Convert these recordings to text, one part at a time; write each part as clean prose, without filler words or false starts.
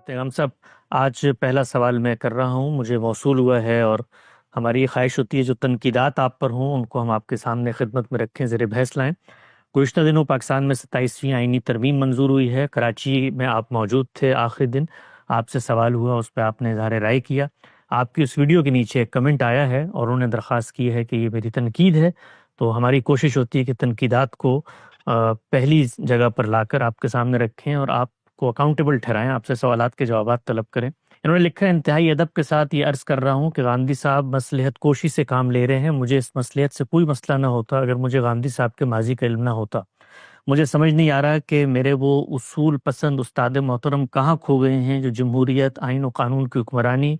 हम सब आज पहला सवाल मैं कर रहा हूँ, मुझे मौसूल हुआ है और हमारी ये ख्वाहिश होती है जो तनकीदात आप पर हों उनको हम आपके सामने खिदमत में रखें, ज़ेर बहस लाएं। गुज़िश्ता दिनों पाकिस्तान में 27वीं आईनी तरमीम मंजूर हुई है। कराची में आप मौजूद थे, आखिरी दिन आपसे सवाल हुआ, उस पर आपने इज़हार राय किया। आपकी उस वीडियो के नीचे एक कमेंट आया है और उन्होंने दरख्वास्त की है कि ये मेरी तनकीद है। तो हमारी कोशिश होती है कि तनकीदात को पहली जगह पर लाकर आपके सामने रखें और आपको अकाउंटेबल ठहराएं, आपसे सवालात के जवाबात तलब करें। इन्होंने लिखा है, इंतहाई अदब के साथ ये अर्ज़ कर रहा हूँ कि गांधी साहब मसलहत कोशी से काम ले रहे हैं। मुझे इस मसलहत से कोई मसला ना होता अगर मुझे गांधी साहब के माजी का इल्म ना होता। मुझे समझ नहीं आ रहा कि मेरे वो उसूल पसंद उस्ताद मोहतरम कहाँ खो गए हैं जो जमहूरियत, आइन और कानून की हुक्मरानी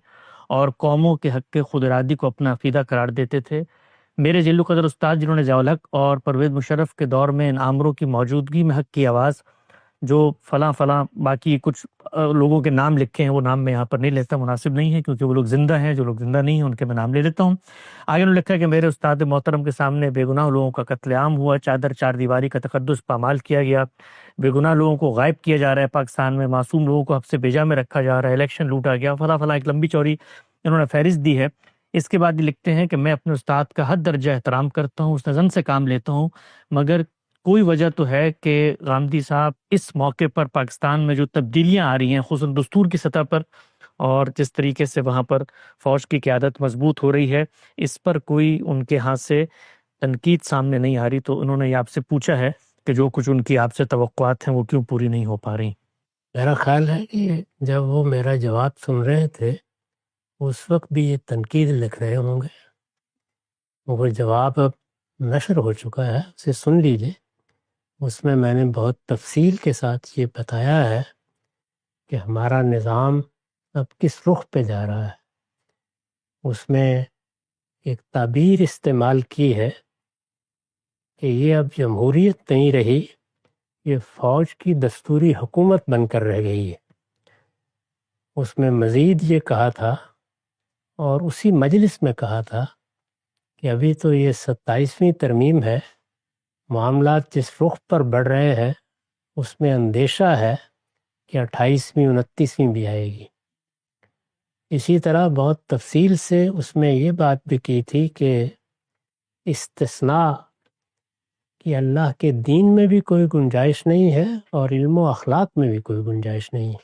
और कौमों के हक़ के खुद इरादी को अपना अक़ीदा करार देते थे। मेरे जिल्लु क़दर उस्ताद जिन्होंने ज़ियाउल हक़ और परवेज़ मुशर्रफ के दौर में इन आमरों की मौजूदगी में हक़ की आवाज़, जो फ़लाँ फ़लाँ बाकी कुछ लोगों के नाम लिखे हैं, वो नाम मैं यहाँ पर नहीं लेता, मुनासिब नहीं है, क्योंकि वो लोग ज़िंदा हैं, जो लोग ज़िंदा नहीं हैं उनके मैं नाम ले लेता हूँ। आगे उन्होंने लिखा है कि मेरे उस्ताद मोहतरम के सामने बेगुनाह लोगों का कत्लेआम हुआ, चादर चार दीवारी का तक़द्दुस पामाल किया गया, बेगुनाह लोगों को गायब किया जा रहा है पाकिस्तान में, मासूम लोगों को हब्से बेजा में रखा जा रहा है, इलेक्शन लूटा गया, फ़लाँ फ़लाँ एक लंबी चौड़ी इन्होंने फ़हरिस्त दी है। इसके बाद ये लिखते हैं कि मैं अपने उस्ताद का हद दर्जा एहतराम करता हूँ, उस नज़म से काम लेता हूँ, मगर कोई वजह तो है कि गांधी साहब इस मौके पर पाकिस्तान में जो तब्दीलियां आ रही हैं, ख़ुसूसन दस्तूर की सतह पर, और जिस तरीके से वहाँ पर फ़ौज की क़यादत मजबूत हो रही है, इस पर कोई उनके हाथ से तनकीद सामने नहीं आ रही। तो उन्होंने ये आपसे पूछा है कि जो कुछ उनकी आपसे तवक्कुआत हैं वो क्यों पूरी नहीं हो पा रही। मेरा ख्याल है कि जब वो मेरा जवाब सुन रहे थे उस वक्त भी ये तनकीद लिख रहे होंगे। वो जवाब अब नशर हो चुका है, उसे सुन लीजिए। उसमें मैंने बहुत तफसील के साथ ये बताया है कि हमारा निज़ाम अब किस रुख पे जा रहा है। उसमें एक ताबीर इस्तेमाल की है कि ये अब जमहूरियत नहीं रही, ये फ़ौज की दस्तूरी हुकूमत बनकर रह गई है। उसमें मज़ीद ये कहा था और उसी मजलिस में कहा था कि अभी तो ये 27वीं तरमीम है, मामलात जिस रुख पर बढ़ रहे हैं उसमें अंदेशा है कि 28वीं 29वीं भी आएगी। इसी तरह बहुत तफसील से उसमें ये बात भी की थी कि इस्तिस्ना कि अल्लाह के दीन में भी कोई गुंजाइश नहीं है और इल्म व अखलाक में भी कोई गुंजाइश नहीं है।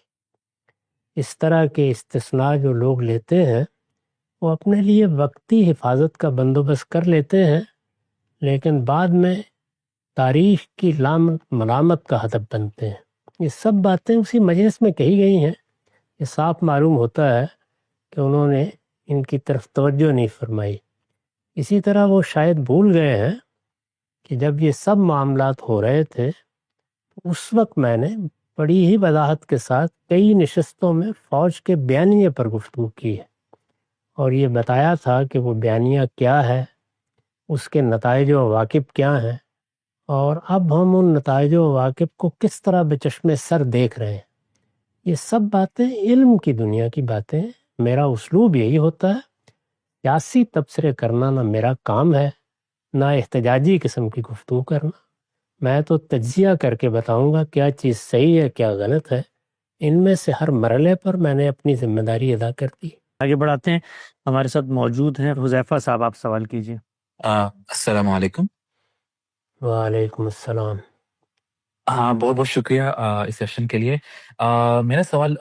इस तरह के इस्तिस्ना जो लोग लेते हैं वो अपने लिए वक्ती हिफाजत का बंदोबस्त कर लेते हैं, लेकिन बाद में तारीख की मलामत का हदफ बनते हैं। ये सब बातें उसी मजलिस में कही गई हैं। ये साफ मालूम होता है कि उन्होंने इनकी तरफ तवज्जो नहीं फरमाई। इसी तरह वो शायद भूल गए हैं कि जब ये सब मामलात हो रहे थे उस वक्त मैंने बड़ी ही वजाहत के साथ कई नशस्तों में फ़ौज के बयानिए पर गुफ्तगू की है और ये बताया था कि वो बयानिया क्या है, उसके नताइज व अवाक़िब क्या हैं और अब हम उन नताइज व अवाक़िब को किस तरह बेचश्मे सर देख रहे हैं। ये सब बातें इल्म की दुनिया की बातें हैं। मेरा उसलूब यही होता है, सियासी तबसरे करना ना मेरा काम है, ना एहतजाजी किस्म की गुफ्तगू करना। मैं तो तज्जिया करके बताऊंगा क्या चीज़ सही है क्या गलत है। इनमें से हर मरले पर मैंने अपनी जिम्मेदारी अदा कर दी। आगे बढ़ाते हैं, हमारे साथ मौजूद हैं हुज़ैफ़ा साहब, आप सवाल कीजिए। अस्सलाम वालेकुम। वालेकुम अस्सलाम। हाँ, बहुत बहुत शुक्रिया इस सेशन के लिए। मेरा सवाल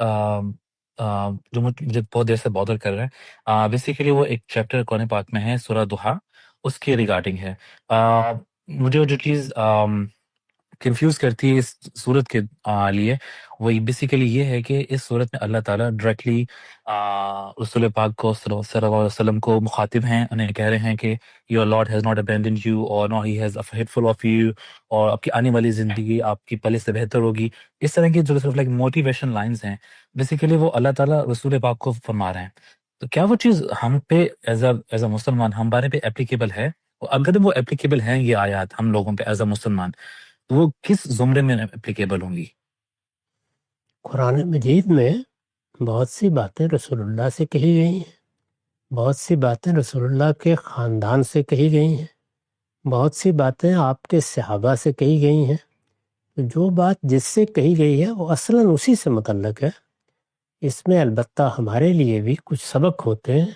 जो मुझे बहुत देर से बॉदर कर रहा है, बेसिकली वो एक चैप्टर कुरान पाक में है, सूरह दुहा, उसके रिगार्डिंग है। मुझे जो चीज़ कंफ्यूज करती है इस सूरत के लिए, वो बेसिकली ये है कि इस सूरत में अल्लाह ताला डायरेक्टली रसूल पाक को सल्लल्लाहु अलैहि वसल्लम को मुखातिब हैं, उन्हें कह रहे हैं कि your Lord has not abandoned you और not he has forgetful of you, और आपकी आने वाली ज़िंदगी आपकी पहले से बेहतर होगी। इस तरह की जो सिर्फ लाइक मोटिवेशन लाइन्स हैं, बेसिकली वो अल्लाह ताला रसूल पाक को फरमा रहे हैं। तो क्या वो चीज़ हम पे एज़ अ मुसलमान हमारे पे एप्लीकेबल है? और अगर वो एप्लीकेबल हैं ये आयत हम लोगों पे एज़ अ मुसलमान, तो वो किस ज़ुमरे में एप्लीकेबल होंगी? कुरान मजीद में बहुत सी बातें रसूलुल्लाह से कही गई हैं, बहुत सी बातें रसूलुल्लाह के ख़ानदान से कही गई हैं, बहुत सी बातें आपके सहाबा से कही गई हैं। تو جو بات جس سے کہی گئی ہے وہ اصلاً اسی سے متعلق ہے. اس میں البتہ ہمارے لیے بھی کچھ سبق ہوتے ہیں.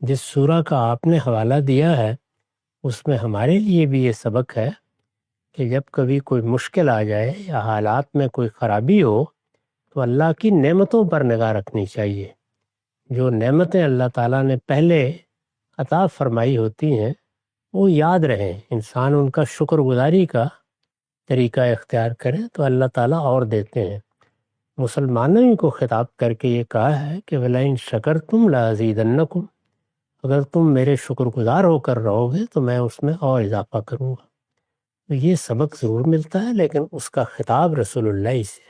جس سورہ کا آپ نے حوالہ دیا ہے اس میں ہمارے لیے بھی یہ سبق ہے کہ جب کبھی کوئی مشکل آ جائے یا حالات میں کوئی خرابی ہو تو اللہ کی نعمتوں پر نگاہ رکھنی چاہیے. جو نعمتیں اللہ تعالیٰ نے پہلے عطا فرمائی ہوتی ہیں وہ یاد رہیں، انسان ان کا شکر گزاری کا طریقہ اختیار کرے تو اللہ تعالیٰ اور دیتے ہیں. مسلمانوں کو خطاب کر کے یہ کہا ہے کہ وَلَئِن شَكَرْتُمْ لَأَزِيدَنَّكُمْ، اگر تم میرے شکر گزار ہو کر رہو گے تو میں اس میں اور اضافہ کروں گا. تو یہ سبق ضرور ملتا ہے لیکن اس کا خطاب رسول اللہ سے.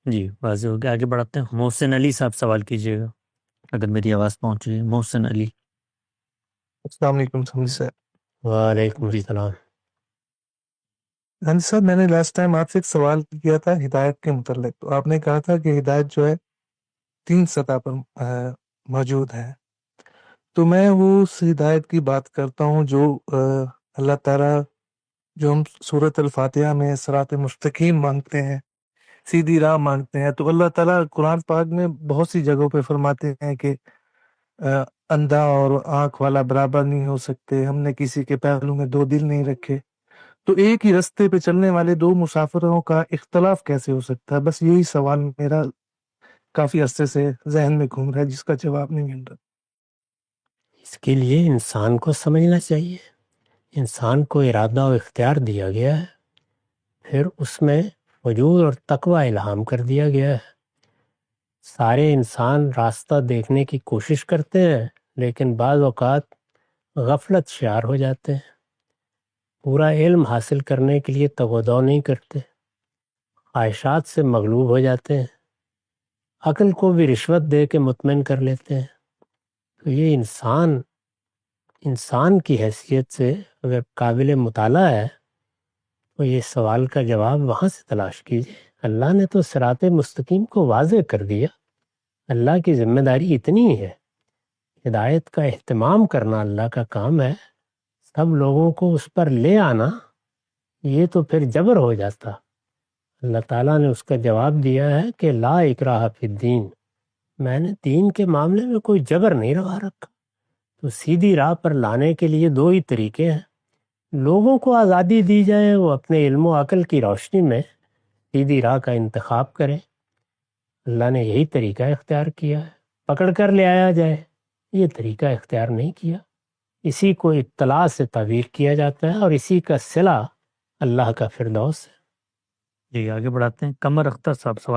جی واضح ہو گیا. آگے بڑھاتے ہیں. محسن علی صاحب سوال کیجیے گا اگر میری آواز پہنچ رہی ہے. محسن علی. السلام علیکم سمجھ سر. وعلیکم جی السلام. ہاں جی سر، میں نے لاسٹ ٹائم آپ سے ایک سوال کیا تھا ہدایت کے متعلق. تو آپ نے کہا تھا کہ ہدایت جو ہے 3 سطح پر موجود ہے. تو میں وہ اس ہدایت کی بات کرتا ہوں جو اللہ تعالیٰ، جو ہم سورۃ الفاتحہ میں صراط مستقیم مانگتے ہیں، سیدھی راہ مانگتے ہیں، تو اللہ تعالیٰ قرآن پاک میں بہت سی جگہوں پہ فرماتے ہیں کہ اندھا اور آنکھ والا برابر نہیں ہو سکتے، ہم نے کسی کے پہلو میں 2 دل نہیں رکھے. تو ایک ہی رستے پہ چلنے والے 2 مسافروں کا اختلاف کیسے ہو سکتا ہے؟ بس یہی سوال میرا کافی عرصے سے ذہن میں گھوم رہا ہے، جس کا جواب نہیں مل رہا. اس کے لیے انسان کو سمجھنا چاہیے. انسان کو ارادہ و اختیار دیا گیا ہے، پھر اس میں وجود اور تقوی الہام کر دیا گیا ہے. سارے انسان راستہ دیکھنے کی کوشش کرتے ہیں لیکن بعض اوقات غفلت شعار ہو جاتے ہیں. پورا علم حاصل کرنے کے لیے تگودو نہیں کرتے، خواہشات سے مغلوب ہو جاتے ہیں، عقل کو بھی رشوت دے کے مطمئن کر لیتے ہیں. تو یہ انسان کی حیثیت سے اگر قابل مطالعہ ہے تو یہ سوال کا جواب وہاں سے تلاش کیجیے. اللہ نے تو صراط مستقیم کو واضح کر دیا. اللہ کی ذمہ داری اتنی ہے، ہدایت کا اہتمام کرنا اللہ کا کام ہے. سب لوگوں کو اس پر لے آنا یہ تو پھر جبر ہو جاتا. اللہ تعالیٰ نے اس کا جواب دیا ہے کہ لا اکراہ فی الدین، میں نے دین کے معاملے میں کوئی جبر نہیں روا رکھا. تو سیدھی راہ پر لانے کے لیے 2 ہی طریقے ہیں. لوگوں کو آزادی دی جائے، وہ اپنے علم و عقل کی روشنی میں سیدھی راہ کا انتخاب کریں. اللہ نے یہی طریقہ اختیار کیا ہے. پکڑ کر لے آیا جائے، یہ طریقہ اختیار نہیں کیا. اسی کو اطلاع سے تعبیر کیا جاتا ہے اور اسی کا صلہ اللہ کا فردوس ہے. جی آگے بڑھاتے ہیں. قمر اختر صاحب سوال